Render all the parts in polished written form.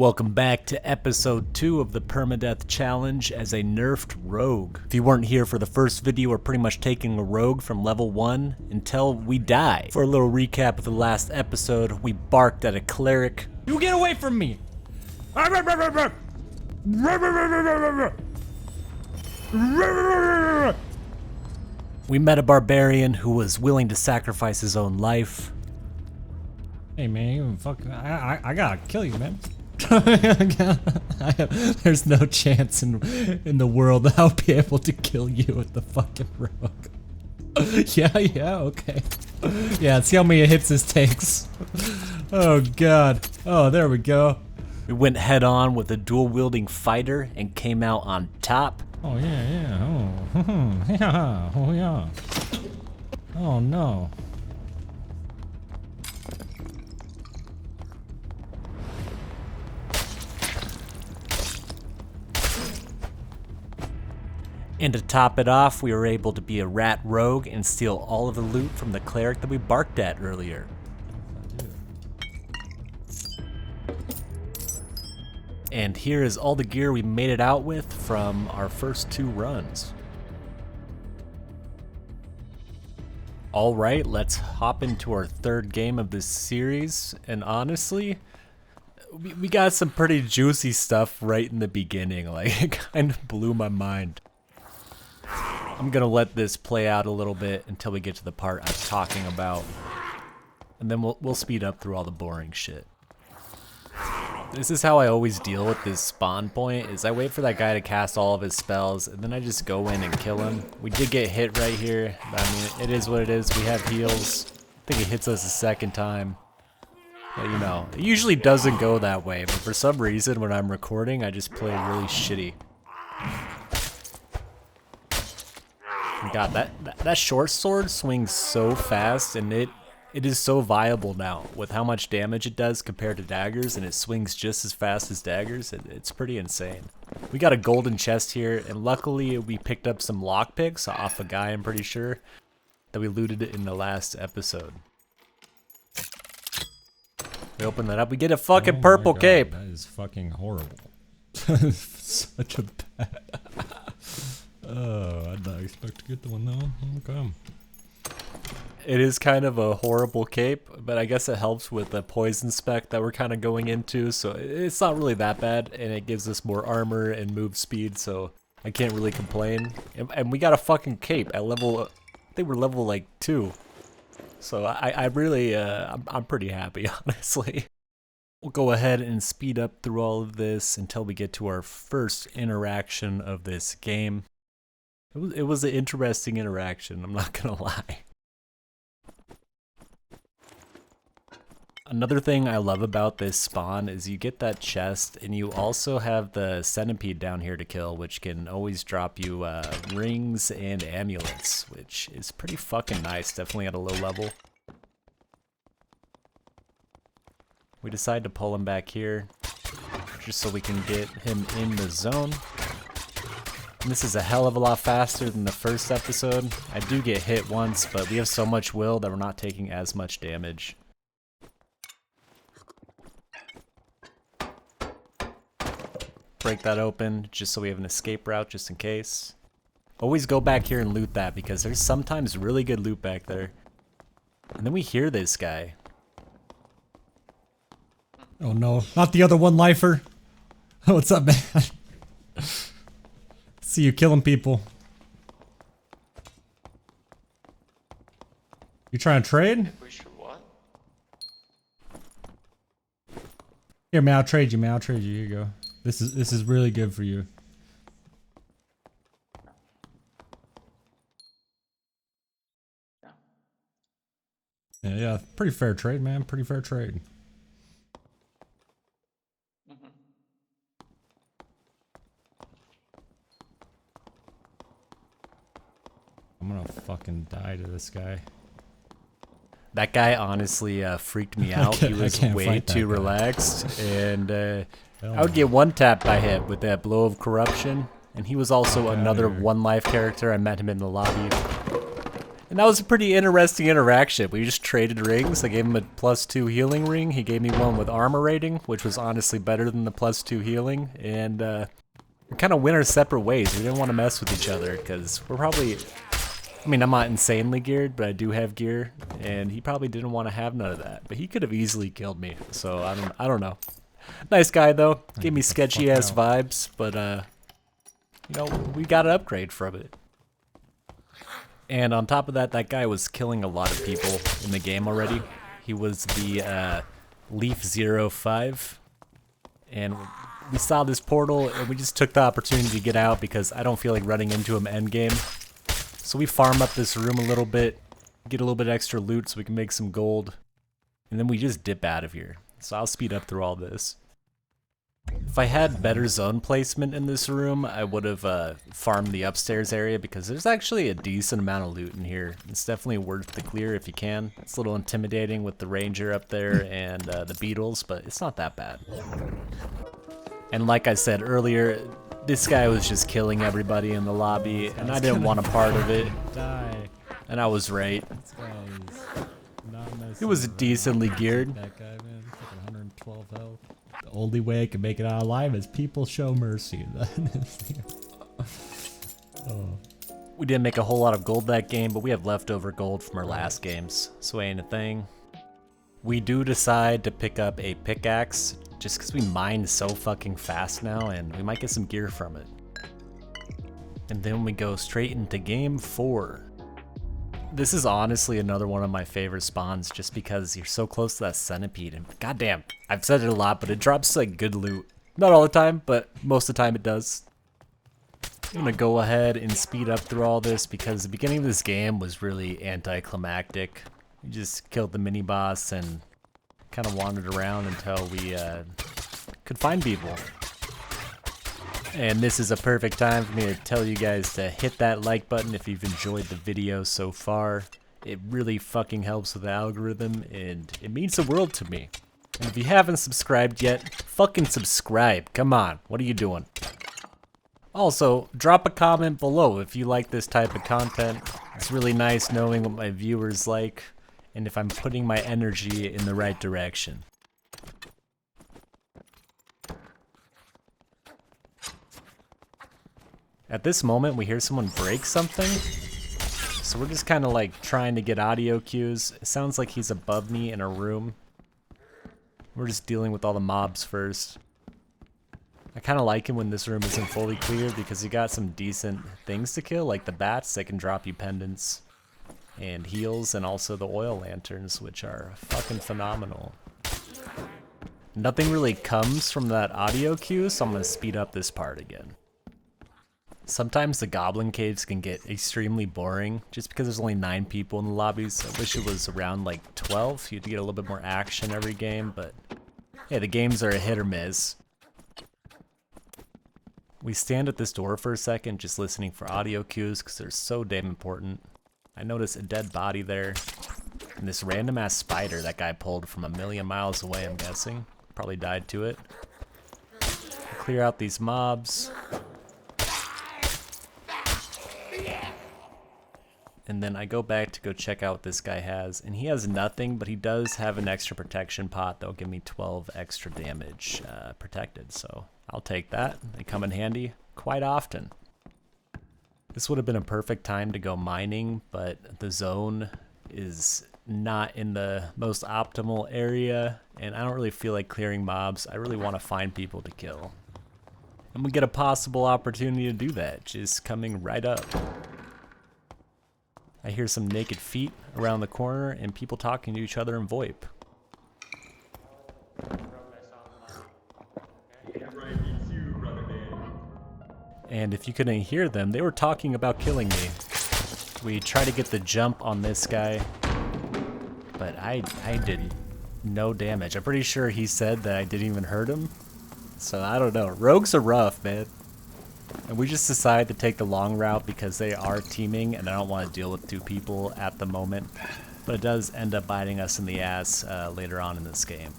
Welcome back to episode 2 of the Permadeath challenge as a nerfed rogue. If you weren't here for the first video, we're pretty much taking a rogue from level 1 until we die. For a little recap of the last episode, we barked at a cleric. You get away from me! We met a barbarian who was willing to sacrifice his own life. Hey man, I gotta kill you, man. There's no chance in the world that I'll be able to kill you with the fucking rogue. Yeah, okay. Yeah, see how many hits this takes. Oh god. Oh, there we go. We went head on with a dual-wielding fighter and came out on top. Oh yeah. Oh, yeah. Oh yeah. Oh no. And to top it off, we were able to be a rat rogue and steal all of the loot from the cleric that we barked at earlier. And here is all the gear we made it out with from our first 2 runs. Alright, let's hop into our 3rd game of this series, and honestly, we got some pretty juicy stuff right in the beginning, like it kind of blew my mind. I'm gonna let this play out a little bit until we get to the part I'm talking about, and then we'll speed up through all the boring shit. This is how I always deal with this spawn point, is I wait for that guy to cast all of his spells, and then I just go in and kill him. We did get hit right here, but I mean, it is what it is. We have heals. I think it hits us a second time. But you know, it usually doesn't go that way, but for some reason when I'm recording, I just play really shitty. God, that short sword swings so fast, and it is so viable now with how much damage it does compared to daggers, and it swings just as fast as daggers. It's pretty insane. We got a golden chest here, and luckily we picked up some lockpicks off a guy, I'm pretty sure, that we looted in the last episode. We open that up, we get a fucking purple cape. That is fucking horrible. Such a bad... Oh, I did not expect to get the one though. Okay. It is kind of a horrible cape, but I guess it helps with the poison spec that we're kind of going into, so it's not really that bad, and it gives us more armor and move speed, so I can't really complain. And we got a fucking cape at level, I think we're level like 2. So I really, I'm pretty happy, honestly. We'll go ahead and speed up through all of this until we get to our first interaction of this game. It was an interesting interaction, I'm not gonna lie. Another thing I love about this spawn is you get that chest, and you also have the centipede down here to kill, which can always drop you rings and amulets, which is pretty fucking nice, definitely at a low level. We decide to pull him back here, just so we can get him in the zone. And this is a hell of a lot faster than the first episode. I do get hit once, but we have so much will that we're not taking as much damage. Break that open, just so we have an escape route, just in case. Always go back here and loot that, because there's sometimes really good loot back there. And then we hear this guy. Oh no, not the other one lifer. What's up, man? See you killing people. You trying to trade? Here, man, I'll trade you, man. I'll trade you. Here you go. This is really good for you. Yeah, pretty fair trade, man. Pretty fair trade. I'm gonna fucking die to this guy. That guy honestly freaked me out. He was way too relaxed, and I would get one tapped by him with that blow of corruption. And he was also another 1 life character. I met him in the lobby. And that was a pretty interesting interaction. We just traded rings. I gave him a +2 healing ring. He gave me one with armor rating, which was honestly better than the +2 healing. And we kind of went our separate ways. We didn't want to mess with each other because we're probably... I mean, I'm not insanely geared, but I do have gear. And he probably didn't want to have none of that. But he could have easily killed me. So I don't know. Nice guy, though. Gave me sketchy-ass vibes. But, you know, we got an upgrade from it. And on top of that, that guy was killing a lot of people in the game already. He was the Leaf05. And we saw this portal, and we just took the opportunity to get out because I don't feel like running into him endgame. So we farm up this room a little bit, get a little bit extra loot so we can make some gold. And then we just dip out of here. So I'll speed up through all this. If I had better zone placement in this room, I would have farmed the upstairs area because there's actually a decent amount of loot in here. It's definitely worth the clear if you can. It's a little intimidating with the ranger up there and the beetles, but it's not that bad. And like I said earlier, this guy was just killing everybody in the lobby, and I didn't want a part of it. Die. And I was right. This guy's not nice. He was decently geared. That guy, man. Fucking 112 health. The only way I can make it out alive is people show mercy. Oh. We didn't make a whole lot of gold that game, but we have leftover gold from our last games, so ain't a thing. We do decide to pick up a pickaxe, just because we mine so fucking fast now, and we might get some gear from it. And then we go straight into game 4. This is honestly another one of my favorite spawns just because you're so close to that centipede, and goddamn, I've said it a lot, but it drops like good loot. Not all the time, but most of the time it does. I'm gonna go ahead and speed up through all this because the beginning of this game was really anticlimactic. We just killed the mini boss and kind of wandered around until we could find people. And this is a perfect time for me to tell you guys to hit that like button if you've enjoyed the video so far. It really fucking helps with the algorithm and it means the world to me. And if you haven't subscribed yet, fucking subscribe. Come on, what are you doing? Also, drop a comment below if you like this type of content. It's really nice knowing what my viewers like and if I'm putting my energy in the right direction. At this moment, we hear someone break something. So we're just kind of like trying to get audio cues. It sounds like he's above me in a room. We're just dealing with all the mobs first. I kind of like him when this room isn't fully clear because you got some decent things to kill, like the bats that can drop you pendants and heals, and also the oil lanterns, which are fucking phenomenal. Nothing really comes from that audio cue, so I'm going to speed up this part again. Sometimes the goblin caves can get extremely boring just because there's only 9 people in the lobbies. I wish it was around like 12. You'd get a little bit more action every game, but yeah, the games are a hit or miss. We stand at this door for a second just listening for audio cues because they're so damn important. I notice a dead body there and this random ass spider that guy pulled from a million miles away, I'm guessing. Probably died to it. Clear out these mobs. And then I go back to go check out what this guy has, and he has nothing, but he does have an extra protection pot that'll give me 12 extra damage protected, so I'll take that. They come in handy quite often. This would have been a perfect time to go mining, but the zone is not in the most optimal area, and I don't really feel like clearing mobs. I really want to find people to kill. And we get a possible opportunity to do that, just coming right up. I hear some naked feet around the corner and people talking to each other in VoIP. And if you couldn't hear them, they were talking about killing me. We try to get the jump on this guy, but I did no damage. I'm pretty sure he said that I didn't even hurt him. So I don't know. Rogues are rough, man. And we just decided to take the long route because they are teaming and I don't want to deal with 2 people at the moment. But it does end up biting us in the ass later on in this game.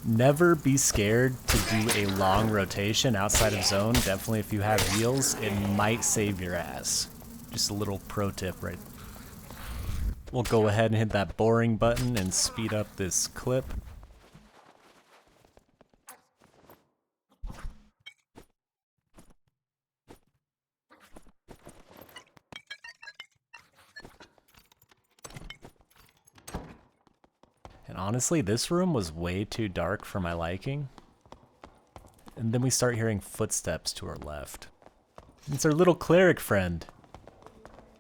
Never be scared to do a long rotation outside of zone. Definitely if you have heals, it might save your ass. Just a little pro tip right. we'll go ahead and hit that boring button and speed up this clip. And honestly, this room was way too dark for my liking. And then we start hearing footsteps to our left. It's our little cleric friend.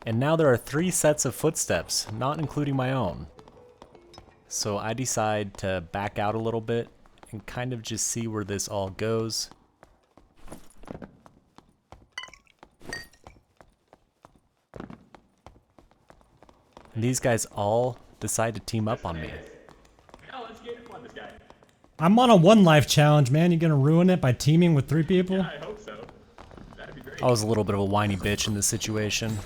And now there are 3 sets of footsteps, not including my own. So I decide to back out a little bit and kind of just see where this all goes. And these guys all decide to team up on me. I'm on a 1 life challenge, man. You gonna ruin it by teaming with 3 people? Yeah, I hope so. That'd be great. I was a little bit of a whiny bitch in this situation.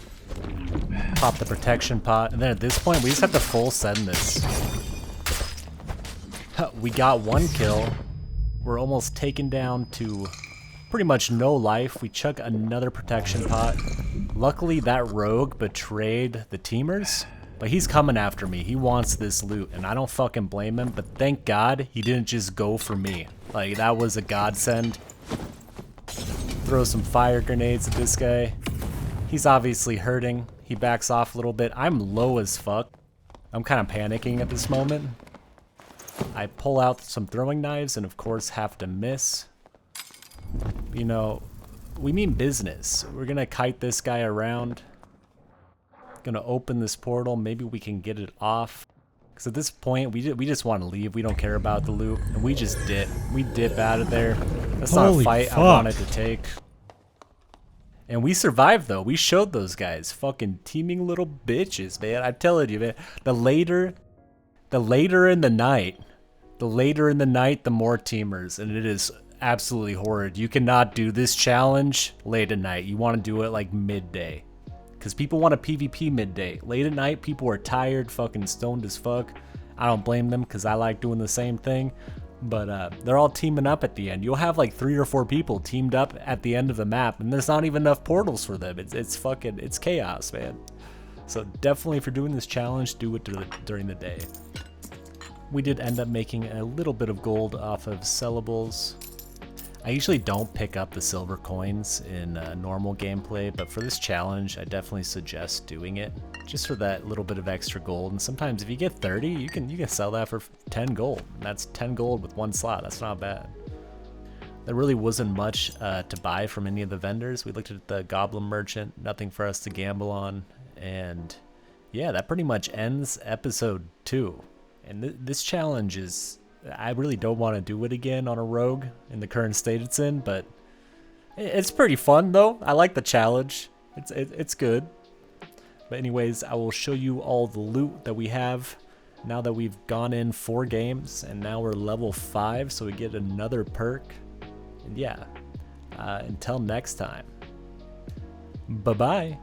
Pop the protection pot, and then at this point, we just have to full send this. We got 1 kill. We're almost taken down to pretty much no life. We chuck another protection pot. Luckily, that rogue betrayed the teamers, but he's coming after me. He wants this loot, and I don't fucking blame him, but thank God he didn't just go for me. Like, that was a godsend. Throw some fire grenades at this guy. He's obviously hurting. He backs off a little bit. I'm low as fuck. I'm kind of panicking at this moment. I pull out some throwing knives and of course have to miss. You know, we mean business. We're gonna kite this guy around. Gonna open this portal. Maybe we can get it off. Because at this point, we just want to leave. We don't care about the loot. And we just dip. We dip out of there. That's not a fight I wanted to take. And we survived, though. We showed those guys. Fucking teeming little bitches, man. I'm telling you, man. The later in the night, the more teamers. And it is absolutely horrid. You cannot do this challenge late at night. You want to do it like midday. Because people want a PvP midday. Late at night, people are tired, fucking stoned as fuck. I don't blame them because I like doing the same thing. But they're all teaming up at the end. You'll have like 3 or 4 people teamed up at the end of the map, and there's not even enough portals for them. It's chaos, man. So definitely, if you're doing this challenge, do it during the day. We did end up making a little bit of gold off of sellables. I usually don't pick up the silver coins in normal gameplay, but for this challenge, I definitely suggest doing it just for that little bit of extra gold. And sometimes if you get 30, you can sell that for 10 gold. And that's 10 gold with 1 slot. That's not bad. There really wasn't much to buy from any of the vendors. We looked at the Goblin Merchant, nothing for us to gamble on. And yeah, that pretty much ends episode 2. And this challenge is... I really don't want to do it again on a rogue in the current state it's in, but it's pretty fun though. I like the challenge. It's good. But anyways, I will show you all the loot that we have now that we've gone in 4 games, and now we're level 5, so we get another perk. And yeah, until next time. Bye-bye.